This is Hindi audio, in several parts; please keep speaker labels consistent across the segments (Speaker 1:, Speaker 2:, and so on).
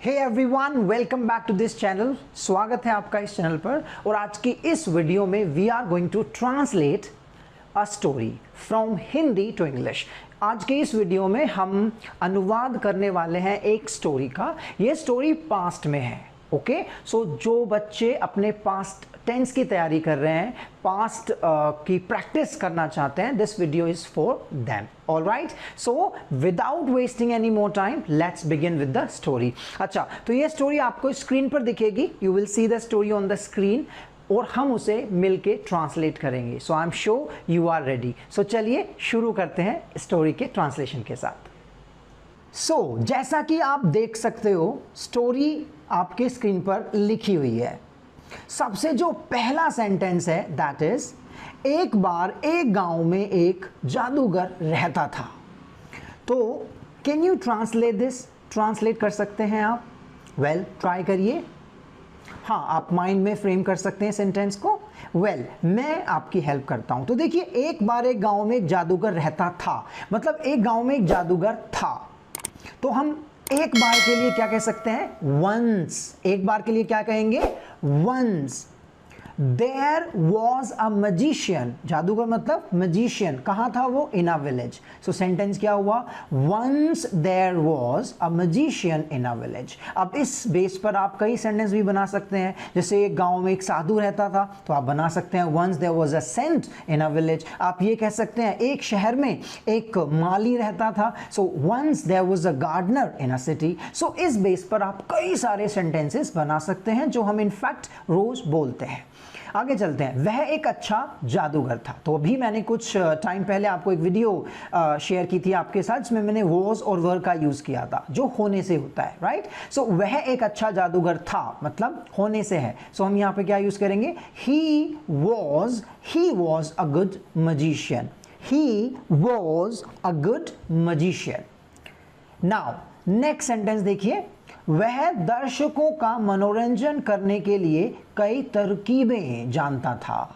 Speaker 1: Hey everyone, welcome back to this channel. स्वागत है आपका इस चैनल पर। और आज की इस वीडियो में we are going to translate a story from Hindi to English. आज के इस वीडियो में हम अनुवाद करने वाले हैं एक स्टोरी का। ये स्टोरी पास्ट में है। ओके, सो जो बच्चे अपने पास्ट टेंस की तैयारी कर रहे हैं, पास्ट की प्रैक्टिस करना चाहते हैं, this video is for them. All right, so without wasting any more time let's begin with the story. अच्छा, तो ये स्टोरी आपको स्क्रीन पर दिखेगी। You will see the story on the screen और हम उसे मिलके ट्रांसलेट करेंगे। So I am sure you are ready. So चलिए शुरू करते हैं स्टोरी के ट्रांसलेशन के साथ। सो जैसा कि आप देख सकते हो, स्टोरी आपके स्क्रीन पर लिखी हुई है। सबसे जो पहला सेंटेंस है दैट इज, एक बार एक गांव में एक जादूगर रहता था। तो can you translate this? Translate कर सकते हैं आप? वेल, ट्राई करिए। हाँ, आप माइंड में फ्रेम कर सकते हैं सेंटेंस को। वेल, मैं आपकी हेल्प करता हूं। तो देखिए, एक बार एक गांव में एक जादूगर रहता था, मतलब एक गांव में एक जादूगर था। तो हम एक बार के लिए क्या कह सकते हैं? वंस। एक बार के लिए क्या कहेंगे? Once. There was a magician. जादूगर मतलब मजिशियन। कहाँ था वो? इन अ विलेज। सो सेंटेंस क्या हुआ? Once there was a magician in a village. अब इस बेस पर आप कई सेंटेंस भी बना सकते हैं। जैसे एक गांव में एक साधु रहता था, तो आप बना सकते हैं once there was a saint in a village. आप ये कह सकते हैं एक शहर में एक माली रहता था, so once there was a gardener in a city. So इस बेस पर आप कई सारे सेंटेंसेस बना सकते हैं जो हम इनफैक्ट रोज बोलते हैं। आगे चलते हैं। वह एक अच्छा जादूगर था। तो अभी मैंने कुछ टाइम पहले आपको एक वीडियो शेयर की थी आपके साथ, जिसमें मैंने वॉज और वर का यूज किया था, जो होने से होता है। राइट, सो वह एक अच्छा जादूगर था मतलब होने से है। सो हम यहाँ पे क्या यूज करेंगे? He was a good magician. He was a good magician. Now next sentence देखिए। वह दर्शकों का मनोरंजन करने के लिए कई तरकीबें जानता था।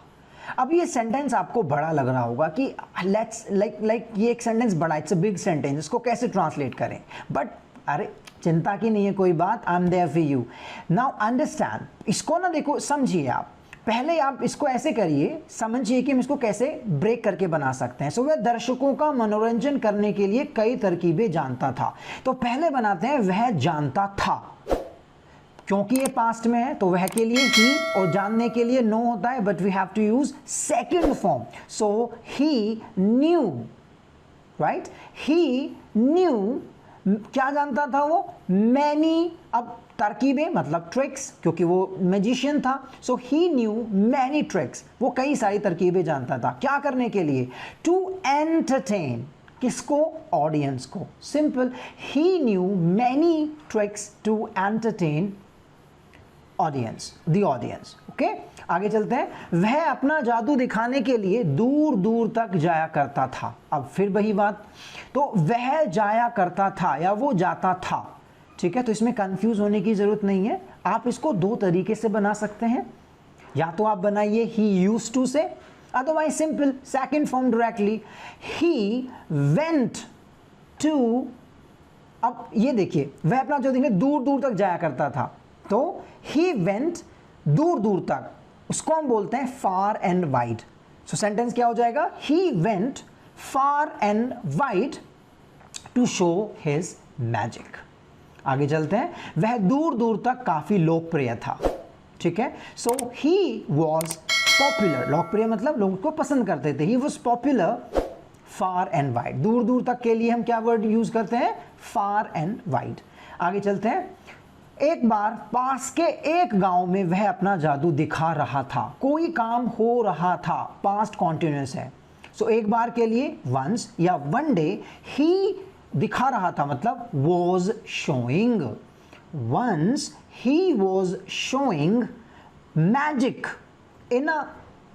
Speaker 1: अब ये सेंटेंस आपको बड़ा लग रहा होगा कि लेट्स लाइक ये एक सेंटेंस बड़ा, इट्स अ बिग सेंटेंस, इसको कैसे ट्रांसलेट करें? बट अरे चिंता की नहीं है कोई बात, I am there for you. Now understand. इसको ना देखो, समझिए आप। पहले आप इसको ऐसे करिए, समझिए कि हम इसको कैसे ब्रेक करके बना सकते हैं। सो वह दर्शकों का मनोरंजन करने के लिए कई तरकीबें जानता था। तो पहले बनाते हैं वह जानता था, क्योंकि ये पास्ट में है तो वह के लिए ही और जानने के लिए नो होता है, but we have to use second form. So he knew. Right, he knew. क्या जानता था वो? मैनी। अब तरकीबें मतलब ट्रिक्स, क्योंकि वो मैजिशियन था। सो ही न्यू मैनी ट्रिक्स। वो कई सारी तरकीबें जानता था। क्या करने के लिए? To entertain. किसको? ऑडियंस को। Simple, he knew many tricks to entertain audience, the audience. Okay, आगे चलते हैं। वह अपना जादू दिखाने के लिए दूर दूर तक जाया करता था। अब फिर वही बात, तो वह जाया करता था या वो जाता था। ठीक है, तो इसमें कंफ्यूज होने की जरूरत नहीं है। आप इसको दो तरीके से बना सकते हैं। या तो आप बनाइए he used to say, otherwise simple second form directly, he went to. अब ये देखिए, वह अपना जो देखिए दूर दूर तक जाया करता था, तो ही वेंट दूर दूर तक, उसको हम बोलते हैं far and wide. So sentence क्या हो जाएगा? He went far and wide to show his magic. आगे चलते हैं। वह दूर दूर तक काफी लोकप्रिय था। ठीक है, सो ही वॉज पॉपुलर। लोकप्रिय मतलब लोग उसको पसंद करते थे। He was popular far and wide. दूर दूर तक के लिए हम क्या वर्ड यूज करते हैं? Far and wide. आगे चलते हैं। एक बार पास के एक गांव में वह अपना जादू दिखा रहा था। कोई काम हो रहा था, पास्ट कॉन्टिन्यूअस है। सो एक बार के लिए वंस या वन डे, ही दिखा रहा था मतलब was showing. Once he was showing magic in a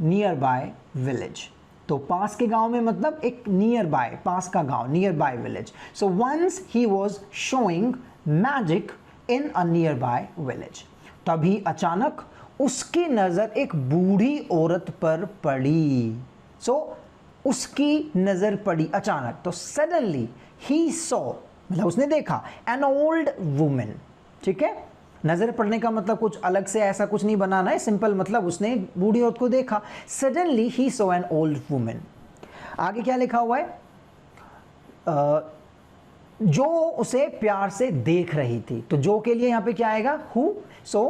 Speaker 1: near by village. तो पास के गांव में मतलब एक नियर बाय, पास का गांव, near by village. So once he was showing magic in a near by village. तभी अचानक उसकी नजर एक बूढ़ी औरत पर पड़ी। सो उसकी नजर पड़ी अचानक, तो सडनली ही सॉ मतलब उसने देखा एन ओल्ड वुमेन। ठीक है, नजर पड़ने का मतलब कुछ अलग से ऐसा कुछ नहीं बनाना है, सिंपल मतलब उसने एक बूढ़ी औरत को देखा। Suddenly he saw an old woman. आगे क्या लिखा हुआ है? जो उसे प्यार से देख रही थी, तो जो के लिए यहां पे क्या आएगा? Who. So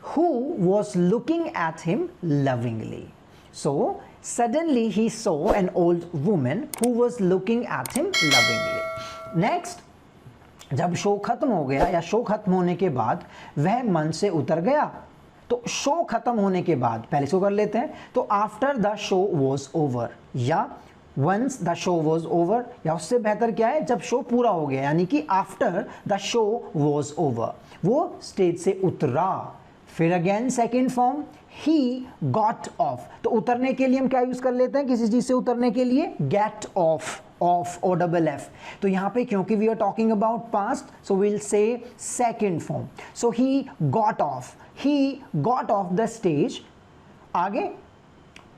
Speaker 1: who was looking at him lovingly. So suddenly he saw an old woman who was looking at him lovingly. Next, जब शो खत्म हो गया या शो खत्म होने के बाद वह मन से उतर गया। तो शो खत्म होने के बाद, पहले शो कर लेते हैं, तो after the show was over या once the show was over, या उससे बेहतर क्या है, जब शो पूरा हो गया, यानी कि after the show was over, वो स्टेज से उतरा। फिर again second form, he got of. तो उतरने के लिए हम क्या यूज कर लेते हैं किसी चीज से उतरने के लिए? Get off, off O double F. तो यहां पे क्योंकि we are talking about past, so will say second form. So he got off, he got off the stage. आगे,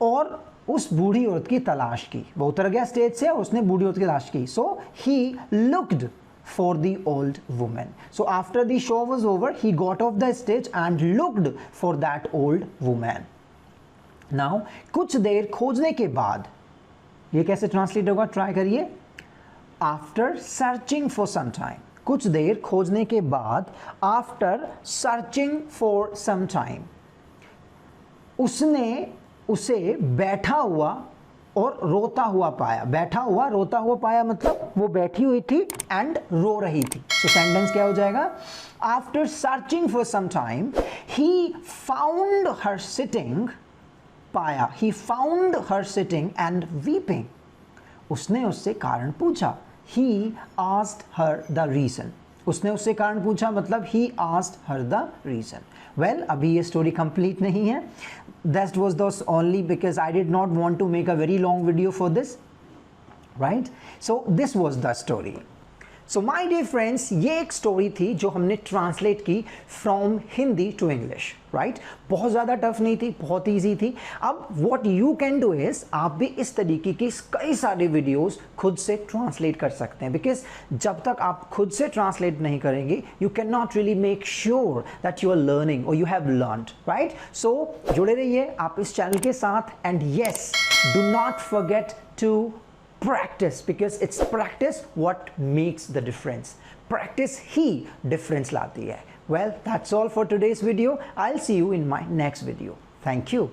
Speaker 1: और उस बूढ़ी औरत की तलाश की। वो उतर गया स्टेज से और उसने बूढ़ी औरत की तलाश की। So he looked for the old woman. So after the show was over, he got off the stage and looked for that old woman. Now कुछ देर खोजने के बाद, ये कैसे ट्रांसलेट होगा? ट्राई करिए। After searching for some time, कुछ देर खोजने के बाद, after searching for some time, उसने उसे बैठा हुआ और रोता हुआ पाया। बैठा हुआ रोता हुआ पाया मतलब वो बैठी हुई थी एंड रो रही थी। तो सेंटेंस क्या हो जाएगा? After searching for some time he found her sitting, पाया, he found her sitting and weeping. उसने उससे कारण पूछा। He asked her the reason. उसने उससे कारण पूछा मतलब he asked her the reason. Well, अभी ये स्टोरी कंप्लीट नहीं है। That was those only because I did not want to make a very long video for this, right? So this was the story. So my dear friends, ये एक स्टोरी थी जो हमने ट्रांसलेट की from Hindi to English, right? बहुत ज़्यादा टफ नहीं थी, बहुत ईजी थी। अब what you can do is, आप भी इस तरीके की कई सारे वीडियोस खुद से ट्रांसलेट कर सकते हैं, बिकॉज जब तक आप खुद से ट्रांसलेट नहीं करेंगे, you can not really make sure that you are learning और you have learned, right? So जुड़े रहिए आप इस चैनल के साथ, and yes, do not forget to practice, because it's practice what makes the difference. Practice ही difference लाती है. Well, that's all for today's video. I'll see you in my next video. Thank you.